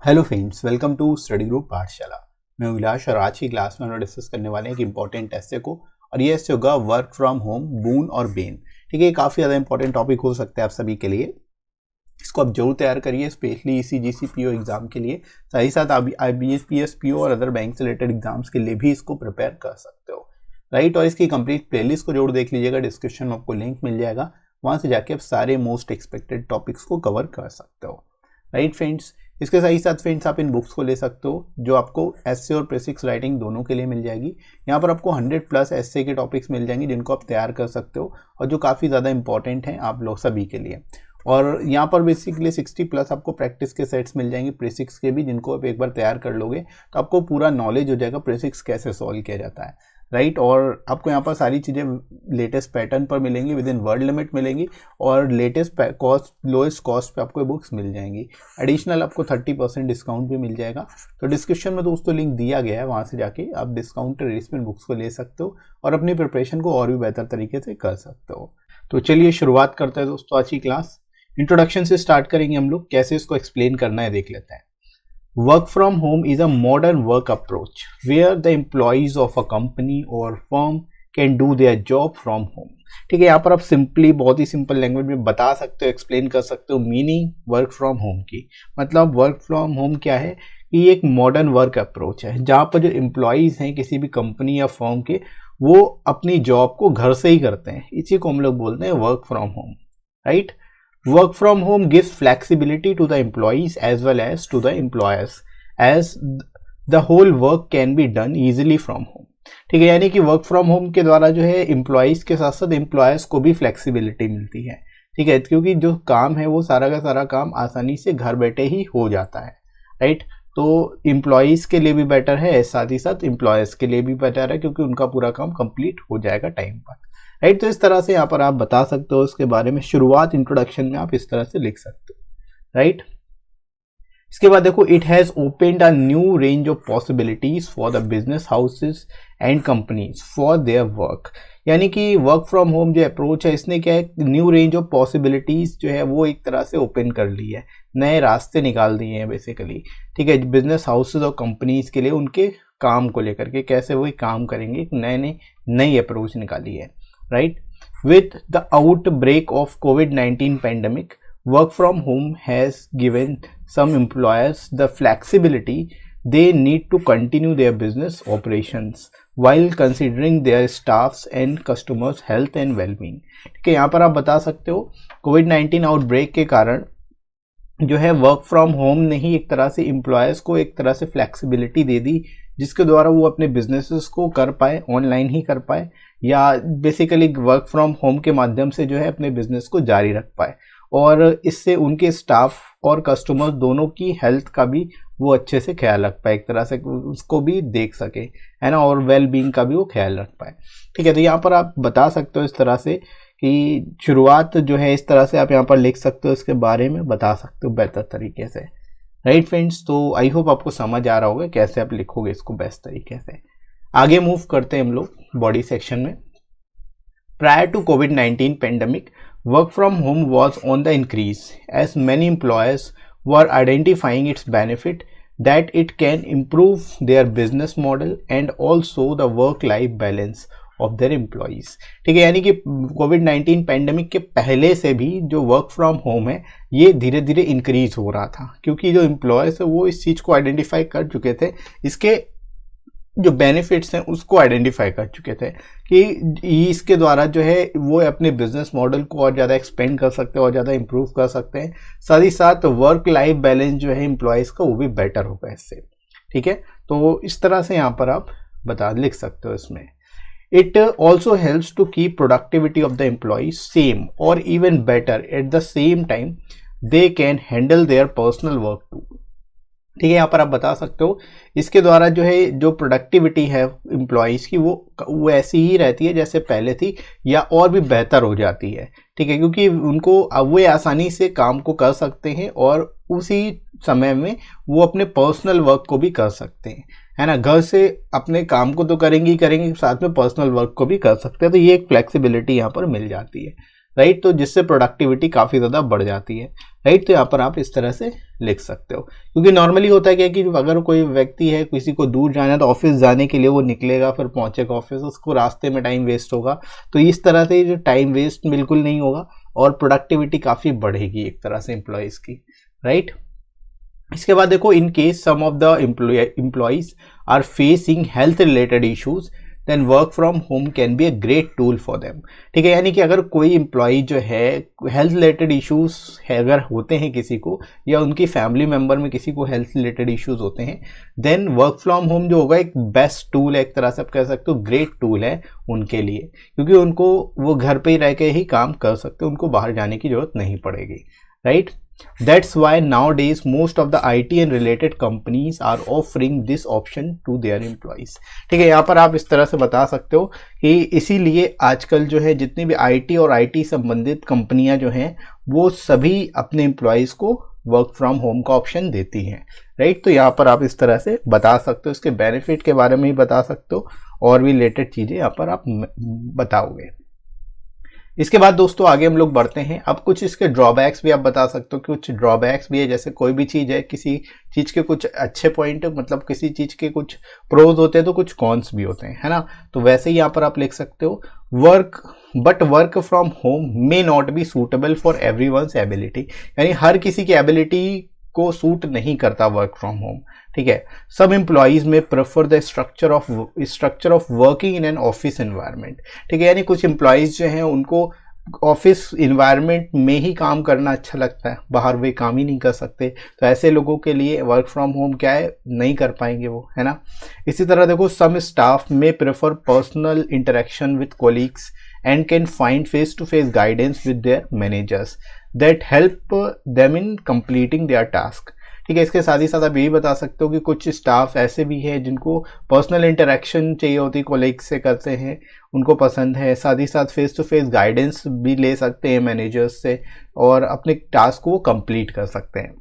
Hello friends, welcome to Study Group Pathshala. मैं विलास और आज की क्लास में हम डिस्कस करने वाले हैं एक इंपॉर्टेंट ऐसे को, और ये ऐसे होगा वर्क फ्रॉम होम, बून और बेन। ठीक है, ये काफ़ी ज़्यादा इंपॉर्टेंट टॉपिक हो सकता है आप सभी के लिए। इसको आप जरूर तैयार करिए, स्पेशली ईसीजीसी पीओ एग्जाम के लिए। साथ ही साथ आप आईबीपीएस पीओ और अदर बैंक से रिलेटेड एग्जाम्स के लिए भी इसको प्रिपेयर कर सकते हो, राइट। और इसकी कंप्लीट प्लेलिस्ट को जरूर देख लीजिएगा, डिस्क्रिप्शन में आपको लिंक मिल जाएगा, वहाँ से जाके आप सारे मोस्ट एक्सपेक्टेड टॉपिक्स को कवर कर सकते हो, राइट फ्रेंड्स। इसके साथ ही साथ फ्रेंड्स आप इन बुक्स को ले सकते हो जो आपको एसए और प्रेसिक्स राइटिंग दोनों के लिए मिल जाएगी। यहाँ पर आपको 100+ एसए के टॉपिक्स मिल जाएंगे जिनको आप तैयार कर सकते हो और जो काफ़ी ज़्यादा इंपॉर्टेंट हैं आप लोग सभी के लिए। और यहाँ पर बेसिकली 60+ आपको प्रैक्टिस के सेट्स मिल जाएंगे प्रेसिक्स के भी, जिनको आप एक बार तैयार कर लोगे तो आपको पूरा नॉलेज हो जाएगा प्रेसिक्स कैसे सॉल्व किया जाता है, राइट। और आपको यहाँ पर सारी चीज़ें लेटेस्ट पैटर्न पर मिलेंगी, विद इन वर्ड लिमिट मिलेंगी, और लेटेस्ट कॉस्ट, लोएस्ट कॉस्ट पे आपको बुक्स मिल जाएंगी। एडिशनल आपको 30% डिस्काउंट भी मिल जाएगा। तो डिस्क्रिप्शन में दोस्तों लिंक दिया गया है, वहाँ से जाके आप डिस्काउंट रिप्लेसमेंट बुक्स को ले सकते हो और अपनी प्रिपरेशन को और भी बेहतर तरीके से कर सकते हो। तो चलिए शुरुआत करते हैं दोस्तों आज की क्लास। इंट्रोडक्शन से स्टार्ट करेंगे हम लोग, कैसे इसको एक्सप्लेन करना है देख लेते हैं। Work from home is a modern work approach where the employees of a company or firm can do their job from home। ठीक है, यहाँ पर आप सिंपली, बहुत ही सिंपल लैंग्वेज में बता सकते हो, एक्सप्लेन कर सकते हो मीनिंग वर्क फ्रॉम होम की। मतलब वर्क फ्रॉम होम क्या है कि एक मॉडर्न वर्क अप्रोच है जहाँ पर जो एम्प्लॉयज़ हैं किसी भी कंपनी या फर्म के, वो अपनी जॉब को घर से ही करते हैं। इसी को हम लोग बोलते हैं work from home, right. Work from home gives flexibility to the employees as well as to the employers, as the whole work can be done easily from home। ठीक है, यानी कि वर्क फ्रॉम होम के द्वारा जो है employees के साथ साथ एम्प्लॉयर्स को भी फ्लेक्सिबिलिटी मिलती है। ठीक है, क्योंकि जो काम है वो सारा का सारा काम आसानी से घर बैठे ही हो जाता है, राइट। तो एम्प्लॉयज़ के लिए भी बेटर है, साथ ही साथ एम्प्लॉयर्स के लिए भी बेटर है, क्योंकि उनका पूरा काम कंप्लीट हो जाएगा टाइम पर, राइट। तो इस तरह से यहाँ पर आप बता सकते हो इसके बारे में। शुरुआत इंट्रोडक्शन में आप इस तरह से लिख सकते हो, राइट। इसके बाद देखो, it has opened a new range of possibilities for the business houses and companies for their work. यानी कि वर्क फ्रॉम होम जो अप्रोच है, इसने क्या है, न्यू रेंज ऑफ पॉसिबिलिटीज जो है वो एक तरह से ओपन कर ली है, नए रास्ते निकाल दिए हैं बेसिकली। ठीक है, बिजनेस हाउसेस और कंपनीज के लिए उनके काम को लेकर के कैसे वो काम करेंगे, एक नई अप्रोच निकाली है, right? With the outbreak of COVID-19 pandemic, work from home has given some employers the flexibility they need to continue their business operations while considering their staff's and customers' health and well-being। ठीक है, यहाँ पर आप बता सकते हो COVID-19 outbreak के कारण जो है वर्क फ्रॉम होम ने ही एक तरह से एम्प्लॉयर्स को एक तरह से फ्लेक्सिबिलिटी दे दी, जिसके द्वारा वो अपने बिजनेसेस को कर पाए, ऑनलाइन ही कर पाए, या बेसिकली वर्क फ्रॉम होम के माध्यम से जो है अपने बिजनेस को जारी रख पाए। और इससे उनके स्टाफ और कस्टमर्स दोनों की हेल्थ का भी वो अच्छे से ख्याल रख पाए, एक तरह से उसको भी देख सके, है ना, और वेल बीइंग का भी वो ख्याल रख पाए। ठीक है, तो यहाँ पर आप बता सकते हो इस तरह से कि शुरुआत जो है इस तरह से आप यहाँ पर लिख सकते हो, इसके बारे में बता सकते हो बेहतर तरीके से, राइट फ्रेंड्स। तो आई होप आपको समझ आ रहा होगा कैसे आप लिखोगे इसको बेस्ट तरीके से। आगे मूव करते हैं हम लोग बॉडी सेक्शन में। प्रायर टू कोविड-19 pandemic, work from home was on the increase as many employers were identifying its benefit that it can improve their business model and also the work life balance of their employees. ठीक है, यानी कि कोविड-19 pandemic के पहले से भी जो work from home है ये धीरे धीरे इंक्रीज हो रहा था, क्योंकि जो एम्प्लॉयज़ है वो इस चीज़ को आइडेंटिफाई कर चुके थे, इसके जो बेनिफिट्स हैं उसको आइडेंटिफाई कर चुके थे कि इसके द्वारा जो है वो अपने बिजनेस मॉडल को और ज़्यादा एक्सपेंड कर सकते हैं और ज़्यादा इंप्रूव कर सकते हैं। साथ ही साथ वर्क लाइफ बैलेंस जो है एम्प्लॉयज़ का वो भी बेटर होगा इससे। ठीक है, तो इस तरह से यहाँ पर आप लिख सकते हो इसमें। It also helps to keep productivity of the employees same or even better at the same time they can handle their personal work too। ठीक है, यहाँ पर आप बता सकते हो इसके द्वारा जो है जो प्रोडक्टिविटी है एम्प्लॉयज़ की वो ऐसी ही रहती है जैसे पहले थी, या और भी बेहतर हो जाती है। ठीक है, क्योंकि उनको वो आसानी से काम को कर सकते हैं और उसी समय में वो अपने पर्सनल वर्क को भी कर सकते हैं, है ना। घर से अपने काम को तो करेंगे ही करेंगे, साथ में पर्सनल वर्क को भी कर सकते हैं। तो ये एक फ्लेक्सिबिलिटी यहाँ पर मिल जाती है, राइट, तो जिससे प्रोडक्टिविटी काफ़ी ज़्यादा बढ़ जाती है। राइट, तो यहाँ पर आप इस तरह से लिख सकते हो, क्योंकि नॉर्मली होता है क्या कि अगर कोई व्यक्ति है, किसी को दूर जाना है तो ऑफिस जाने के लिए वो निकलेगा, फिर पहुंचेगा ऑफिस, उसको रास्ते में टाइम वेस्ट होगा। तो इस तरह से जो टाइम वेस्ट बिल्कुल नहीं होगा और प्रोडक्टिविटी काफ़ी बढ़ेगी एक तरह से एम्प्लॉयज़ की। राइट, इसके बाद देखो, in case some of the employees are facing health related issues then work from home can be a great tool for them. ठीक है, यानी कि अगर कोई एम्प्लॉय जो है हेल्थ रिलेटेड इश्यूज है, अगर होते हैं किसी को, या उनकी फैमिली मेंबर में किसी को हेल्थ रिलेटेड इश्यूज होते हैं, देन वर्क फ्रॉम होम जो होगा एक बेस्ट टूल है, एक तरह से आप कह सकते हो ग्रेट टूल है उनके लिए, क्योंकि उनको वो घर पे ही रह के ही काम कर सकते हैं, उनको बाहर जाने की जरूरत नहीं पड़ेगी। Right, that's why nowadays most of the IT and related companies are offering this option to their employees। ठीक है, यहाँ पर आप इस तरह से बता सकते हो कि इसीलिए आजकल जो है जितनी भी IT और IT संबंधित कंपनियां जो हैं वो सभी अपने एम्प्लॉयज़ को वर्क फ्रॉम होम का ऑप्शन देती हैं। राइट, तो यहाँ पर आप इस तरह से बता सकते हो, इसके बेनिफिट के बारे में ही बता सकते हो, और भी रिलेटेड चीज़ें यहाँ पर आप बताओगे। इसके बाद दोस्तों आगे हम लोग बढ़ते हैं। अब कुछ इसके ड्रॉबैक्स भी आप बता सकते हो, कुछ ड्रॉबैक्स भी है, जैसे कोई भी चीज़ है, किसी चीज़ के कुछ अच्छे पॉइंट, मतलब किसी चीज़ के कुछ प्रोज होते हैं तो कुछ कॉन्स भी होते हैं, है ना। तो वैसे ही यहाँ पर आप लिख सकते हो work from home may not be suitable for everyone's ability, यानी हर किसी की एबिलिटी को सूट नहीं करता वर्क फ्रॉम होम। ठीक है, सब एम्प्लॉयज में prefer the structure of working in an office environment. ठीक है, यानी कुछ एम्प्लॉयज जो हैं उनको ऑफिस इन्वायरमेंट में ही काम करना अच्छा लगता है, बाहर वे काम ही नहीं कर सकते, तो ऐसे लोगों के लिए वर्क फ्रॉम होम क्या है, नहीं कर पाएंगे वो, है ना। इसी तरह देखो, some staff may prefer personal interaction with colleagues and can find face to face guidance with their managers that help them in completing their task. ठीक है, इसके साथ ही साथ आप यही बता सकते हो कि कुछ स्टाफ ऐसे भी हैं जिनको पर्सनल इंटरेक्शन चाहिए होती, कोलीग से करते हैं, उनको पसंद है, साथ ही साथ फेस टू फेस गाइडेंस भी ले सकते हैं मैनेजर्स से और अपने टास्क को वो कंप्लीट कर सकते हैं,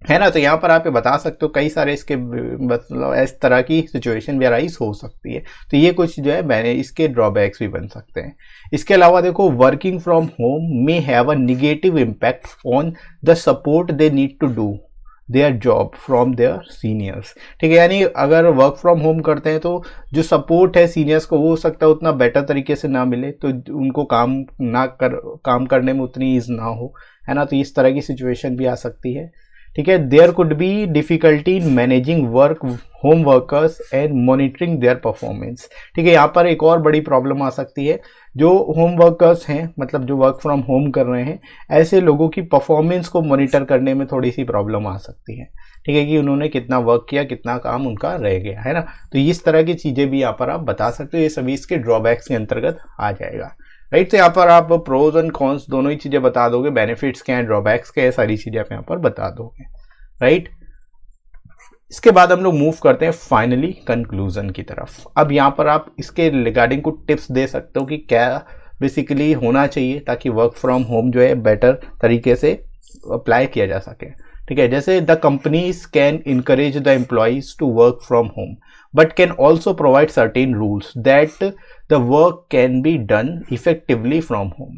है ना। तो यहाँ पर आप ये बता सकते हो कई सारे इसके मतलब इस तरह की सिचुएशन भी अराइज हो सकती है। तो ये कुछ जो है मैंने इसके ड्रॉबैक्स भी बन सकते हैं। इसके अलावा देखो, working from home may have a negative impact on the support they need to do their job from their seniors. ठीक है, यानी अगर वर्क फ्रॉम होम करते हैं तो जो सपोर्ट है सीनियर्स को वो हो सकता है उतना बेटर तरीके से ना मिले, तो उनको काम करने में उतनी ईज ना हो, है ना। तो इस तरह की सिचुएशन भी आ सकती है। ठीक है, there could be difficulty in managing home workers and monitoring their performance. ठीक है, यहाँ पर एक और बड़ी प्रॉब्लम आ सकती है, जो होम वर्कर्स हैं, मतलब जो वर्क फ्रॉम होम कर रहे हैं, ऐसे लोगों की परफॉर्मेंस को मॉनिटर करने में थोड़ी सी प्रॉब्लम आ सकती है। ठीक है, कि उन्होंने कितना वर्क किया, कितना काम उनका रह गया, है ना। तो इस तरह की चीज़ें भी यहाँ पर आप बता सकते हो, ये सभी इसके ड्रॉबैक्स के अंतर्गत आ जाएगा। राइट, तो यहाँ पर आप प्रोज एंड कॉन्स दोनों ही चीज़ें बता दोगे, बेनिफिट्स क्या हैं, ड्रॉबैक्स क्या है, सारी चीज़ें आप यहाँ पर बता दोगे। राइट, इसके बाद हम लोग मूव करते हैं फाइनली कंक्लूजन की तरफ। अब यहाँ पर आप इसके रिगार्डिंग कुछ टिप्स दे सकते हो कि क्या बेसिकली होना चाहिए ताकि वर्क फ्रॉम होम जो है बेटर तरीके से अप्लाई किया जा सके। ठीक है, जैसे the companies can encourage the employees to work from home but can also provide certain rules that the work can be done effectively from home.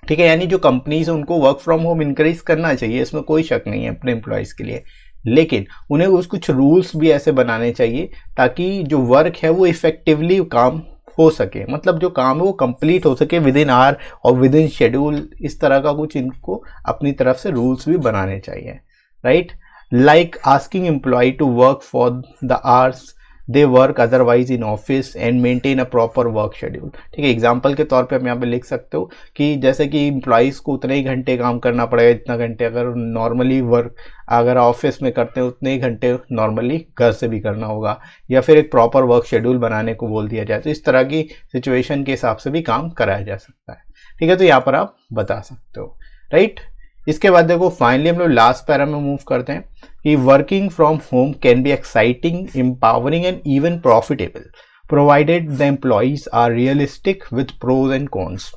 ठीक है, यानी जो कंपनीज है उनको वर्क फ्रॉम होम इनकरेज करना चाहिए, इसमें कोई शक नहीं है अपने एम्प्लॉयज के लिए, लेकिन उन्हें कुछ रूल्स भी ऐसे बनाने चाहिए ताकि जो वर्क है वो इफेक्टिवली काम हो सके, मतलब जो काम है वो कंप्लीट हो सके विद इन आवर और विद इन शेड्यूल। इस तरह का कुछ इनको अपनी तरफ से रूल्स भी बनाने चाहिए। Right, like asking employee to work for the hours they work otherwise in office and maintain a proper work schedule. ठीक है, एग्जांपल के तौर पे हम यहाँ पे लिख सकते हो कि जैसे कि एम्प्लॉइज को उतने ही घंटे काम करना पड़ेगा, इतना घंटे अगर नॉर्मली वर्क अगर ऑफिस में करते हैं उतने ही घंटे नॉर्मली घर से भी करना होगा, या फिर एक प्रॉपर वर्क शेड्यूल बनाने को बोल दिया जाए। तो इस तरह की सिचुएशन के हिसाब से भी काम कराया जा सकता है। ठीक है, तो यहाँ पर आप बता सकते हो। राइट, इसके बाद देखो फाइनली हम लोग लास्ट पैरा में मूव करते हैं कि working from home can be exciting, empowering and even profitable provided the employees are realistic with pros and cons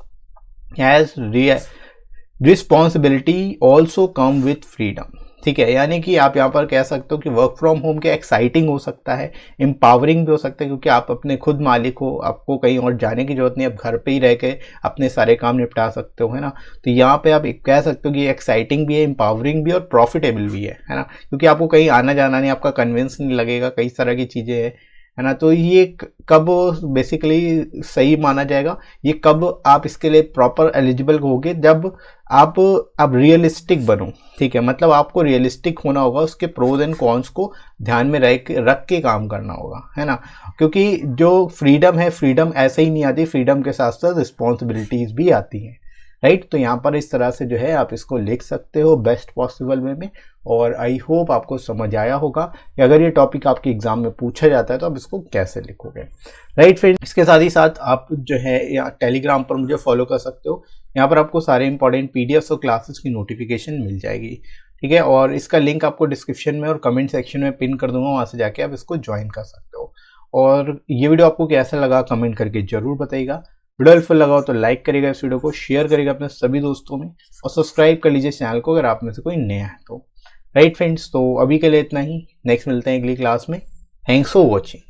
as responsibility also come with freedom. ठीक है, यानी कि आप यहाँ पर कह सकते हो कि वर्क फ्रॉम होम के एक्साइटिंग हो सकता है, एम्पावरिंग भी हो सकता है, क्योंकि आप अपने खुद मालिक हो, आपको कहीं और जाने की जरूरत नहीं, आप घर पे ही रह के अपने सारे काम निपटा सकते हो, है ना। तो यहाँ पे आप कह सकते हो कि एक्साइटिंग भी है, एम्पावरिंग भी और प्रॉफिटेबल भी है ना, क्योंकि आपको कहीं आना जाना नहीं, आपका कन्विंस नहीं लगेगा, कई तरह की चीज़ें हैं, है ना। तो ये कब बेसिकली सही माना जाएगा, ये कब आप इसके लिए प्रॉपर एलिजिबल होगे, जब आप रियलिस्टिक बनो, ठीक है, मतलब आपको रियलिस्टिक होना होगा, उसके प्रोज एंड कॉन्स को ध्यान में रख के काम करना होगा, है ना। क्योंकि जो फ्रीडम है, फ्रीडम ऐसे ही नहीं आती, फ्रीडम के साथ साथ रिस्पॉन्सिबिलिटीज भी आती हैं, राइट। तो यहाँ पर इस तरह से जो है आप इसको लिख सकते हो बेस्ट पॉसिबल वे में, और आई होप आपको समझ आया होगा कि अगर ये टॉपिक आपके एग्जाम में पूछा जाता है तो आप इसको कैसे लिखोगे, राइट फ्रेंड। इसके साथ ही साथ आप जो है या टेलीग्राम पर मुझे फॉलो कर सकते हो, यहाँ पर आपको सारे इंपॉर्टेंट पीडीएफ और क्लासेस की नोटिफिकेशन मिल जाएगी, ठीक है। और इसका लिंक आपको डिस्क्रिप्शन में और कमेंट सेक्शन में पिन कर दूंगा, वहां से जाके आप इसको ज्वाइन कर सकते हो। और ये वीडियो आपको कैसा लगा कमेंट करके जरूर बताइएगा। वीडियो हेल्पफुल लगा हो तो लाइक करिएगा, इस वीडियो को शेयर करिएगा अपने सभी दोस्तों में, और सब्सक्राइब कर लीजिए चैनल को अगर आप में से कोई नया है तो, राइट फ्रेंड्स। तो अभी के लिए इतना ही, नेक्स्ट मिलते हैं अगली क्लास में। Thanks for watching.